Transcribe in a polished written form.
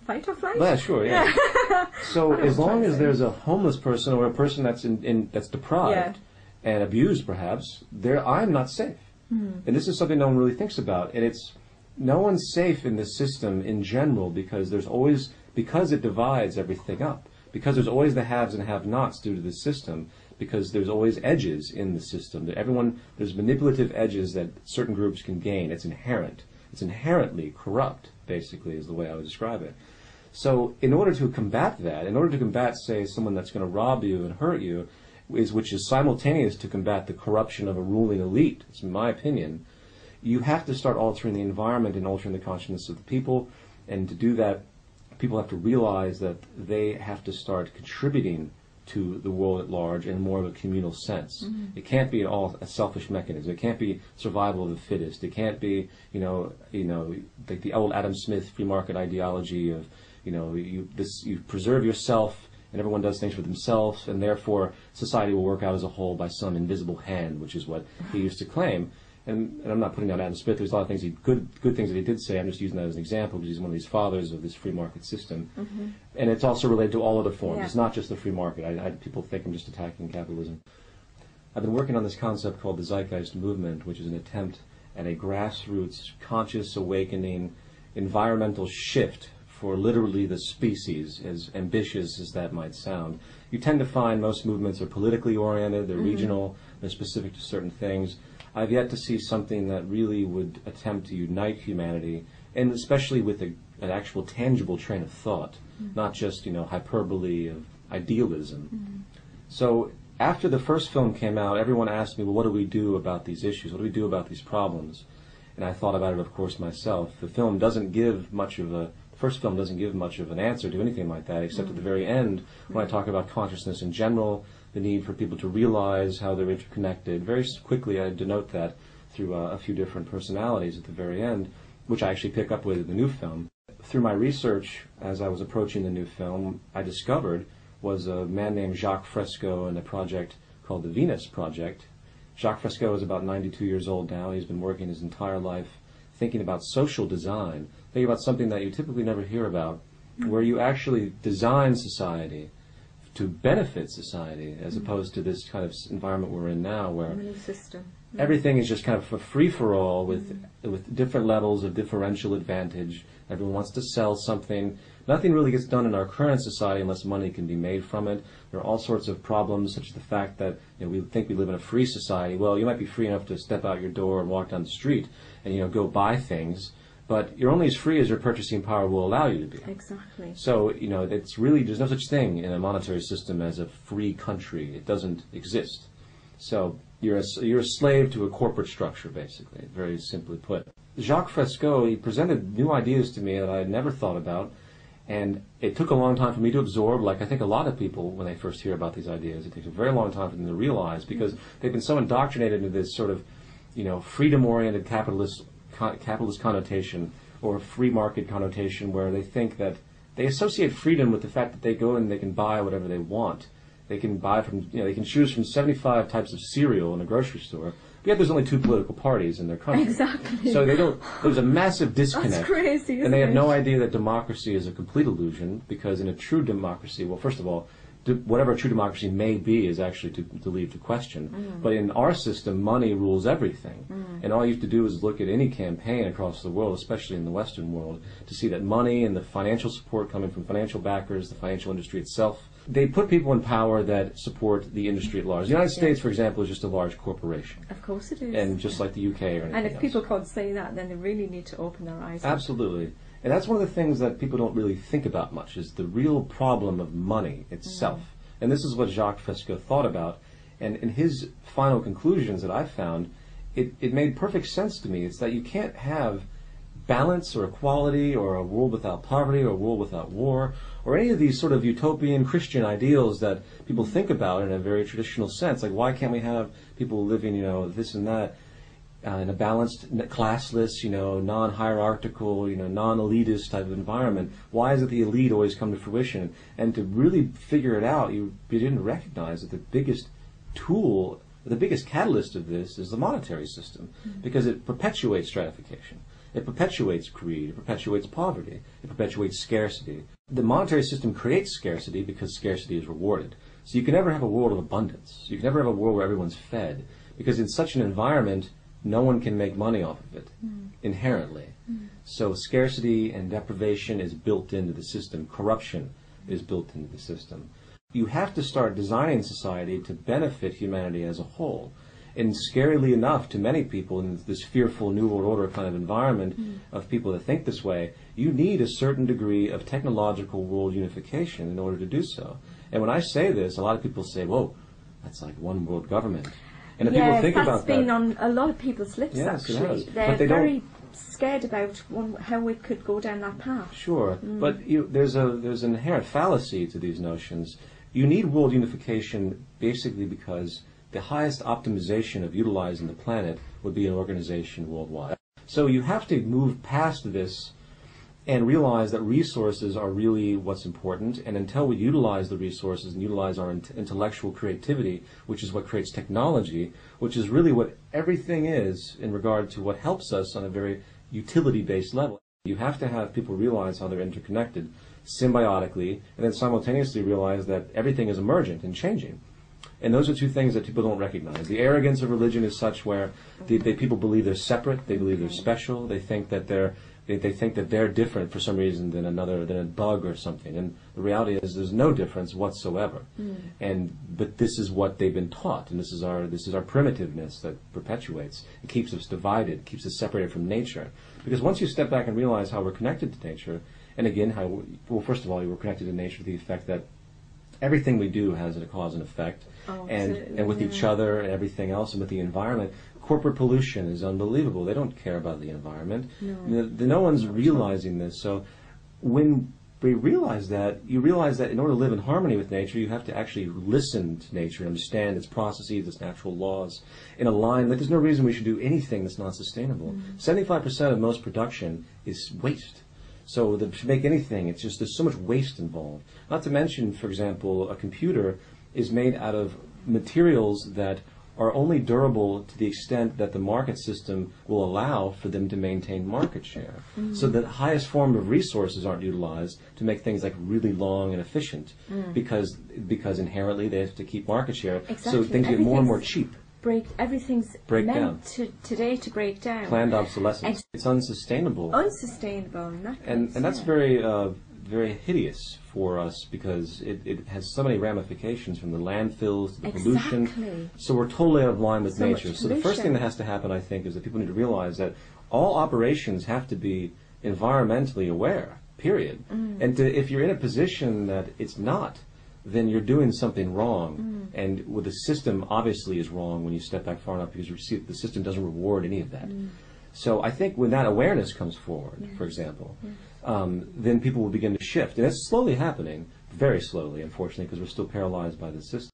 Fight or flight? Yeah, sure, yeah. So as long as there's a homeless person or a person that's that's deprived and abused, perhaps, I'm not safe. And this is something no one really thinks about. And no one's safe in this system in general because it divides everything up. Because there's always the haves and have-nots due to the system. Because there's always edges in the system. There's manipulative edges that certain groups can gain. It's inherent. It's inherently corrupt, basically, is the way I would describe it. So in order to combat that, say, someone that's going to rob you and hurt you, which is simultaneous to combat the corruption of a ruling elite, it's my opinion, you have to start altering the environment and altering the consciousness of the people. And to do that, people have to realize that they have to start contributing to the world at large in more of a communal sense. It can't be all a selfish mechanism. It can't be survival of the fittest. It can't be, like the old Adam Smith free market ideology of, you preserve yourself and everyone does things for themselves, and therefore society will work out as a whole by some invisible hand, which is what he used to claim. And I'm not putting down Adam Smith. There's a lot of things good things that he did say. I'm just using that as an example because he's one of these fathers of this free market system. And it's also related to all other forms. Yeah. It's not just the free market. People think I'm just attacking capitalism. I've been working on this concept called the Zeitgeist movement, which is an attempt at a grassroots, conscious awakening, environmental shift for literally the species, as ambitious as that might sound. You tend to find most movements are politically oriented, they're regional, they're specific to certain things. I've yet to see something that really would attempt to unite humanity, and especially with an actual tangible train of thought, not just, hyperbole of idealism. So after the first film came out, everyone asked me, well, what do we do about these issues? What do we do about these problems? And I thought about it, of course, myself. The first film doesn't give much of an answer to anything like that, except at the very end, when I talk about consciousness in general, the need for people to realize how they're interconnected. Very quickly, I denote that through a few different personalities at the very end, which I actually pick up with in the new film. Through my research, as I was approaching the new film, I discovered was a man named Jacques Fresco and a project called the Venus Project. Jacques Fresco is about 92 years old now. He's been working his entire life thinking about social design, thinking about something that you typically never hear about, where you actually design society to benefit society, as opposed to this kind of environment we're in now, where everything is just kind of a free-for-all with different levels of differential advantage. Everyone wants to sell something. Nothing really gets done in our current society unless money can be made from it. There are all sorts of problems, such as the fact that we think we live in a free society. Well, you might be free enough to step out your door and walk down the street and go buy things, but you're only as free as your purchasing power will allow you to be. Exactly. So, it's really, there's no such thing in a monetary system as a free country. It doesn't exist. So you're a slave to a corporate structure, basically, very simply put. Jacques Fresco, he presented new ideas to me that I had never thought about, and it took a long time for me to absorb, like I think a lot of people, when they first hear about these ideas, it takes a very long time for them to realize, because they've been so indoctrinated into this sort of, freedom-oriented capitalist connotation, or free market connotation, where they think that they associate freedom with the fact that they go and they can buy whatever they want. They can buy from, they can choose from 75 types of cereal in a grocery store. But yet there's only 2 political parties in their country. Exactly. So there's a massive disconnect. That's crazy, isn't and they have it? no idea that democracy is a complete illusion, because in a true democracy, well, first of all, whatever a true democracy may be is actually to leave to question. But in our system, money rules everything. And all you have to do is look at any campaign across the world, especially in the Western world, to see that money and the financial support coming from financial backers, the financial industry itself, they put people in power that support the industry at large. The United States, for example, is just a large corporation. Of course it is. And just like the UK or anything And if else. people can't say that, then they really need to open their eyes. Absolutely. And that's one of the things that people don't really think about much, is the real problem of money itself. And this is what Jacques Fresco thought about. And in his final conclusions that I found, it made perfect sense to me. It's that you can't have balance or equality or a world without poverty or a world without war or any of these sort of utopian Christian ideals that people think about in a very traditional sense. Like, why can't we have people living, this and that, in a balanced, classless, non-hierarchical, non-elitist type of environment? Why is it the elite always come to fruition? And to really figure it out, you didn't recognize that the biggest tool, the biggest catalyst of this is the monetary system, because it perpetuates stratification. It perpetuates greed, it perpetuates poverty, it perpetuates scarcity. The monetary system creates scarcity because scarcity is rewarded. So you can never have a world of abundance. You can never have a world where everyone's fed, because in such an environment, no one can make money off of it, inherently. So scarcity and deprivation is built into the system. Corruption is built into the system. You have to start designing society to benefit humanity as a whole. And scarily enough, to many people in this fearful New World Order kind of environment of people that think this way, you need a certain degree of technological world unification in order to do so. And when I say this, a lot of people say, whoa, that's like one world government. And if people think about that... that's been on a lot of people's lips, actually. They're very scared about how it could go down that path. Sure, but there's an inherent fallacy to these notions. You need world unification basically because the highest optimization of utilizing the planet would be an organization worldwide. So you have to move past this and realize that resources are really what's important, and until we utilize the resources and utilize our intellectual creativity, which is what creates technology, which is really what everything is in regard to what helps us on a very utility-based level. You have to have people realize how they're interconnected symbiotically, and then simultaneously realize that everything is emergent and changing. And those are two things that people don't recognize. The arrogance of religion is such where people believe they're separate, they believe they're special, they think that they're different for some reason than a bug or something. And the reality is there's no difference whatsoever. But this is what they've been taught, and this is our primitiveness that perpetuates. It keeps us divided, keeps us separated from nature. Because once you step back and realize how we're connected to nature, and again, first of all, we're connected to nature to the effect that everything we do has a cause and effect, and with each other and everything else, and with the environment. Corporate pollution is unbelievable. They don't care about the environment. No one's realizing this. So when we realize that, you realize that in order to live in harmony with nature, you have to actually listen to nature, understand its processes, its natural laws, in a line that there's no reason we should do anything that's not sustainable. 75% of most production is waste. So to make anything, there's so much waste involved. Not to mention, for example, a computer is made out of materials that are only durable to the extent that the market system will allow for them to maintain market share. So the highest form of resources aren't utilized to make things like really long and efficient, because inherently they have to keep market share. Exactly. So things get more and more cheap. Everything's meant today to break down. Planned obsolescence. It's unsustainable. And that's very very hideous for us, because it has so many ramifications, from the landfills to the pollution. So we're totally out of line with nature. So the first thing that has to happen, I think, is that people need to realize that all operations have to be environmentally aware, period. And if you're in a position that it's not, then you're doing something wrong. And with the system obviously is wrong when you step back far enough, because you see the system doesn't reward any of that. So I think when that awareness comes forward, for example, then people will begin to shift. And it's slowly happening, very slowly, unfortunately, because we're still paralyzed by the system.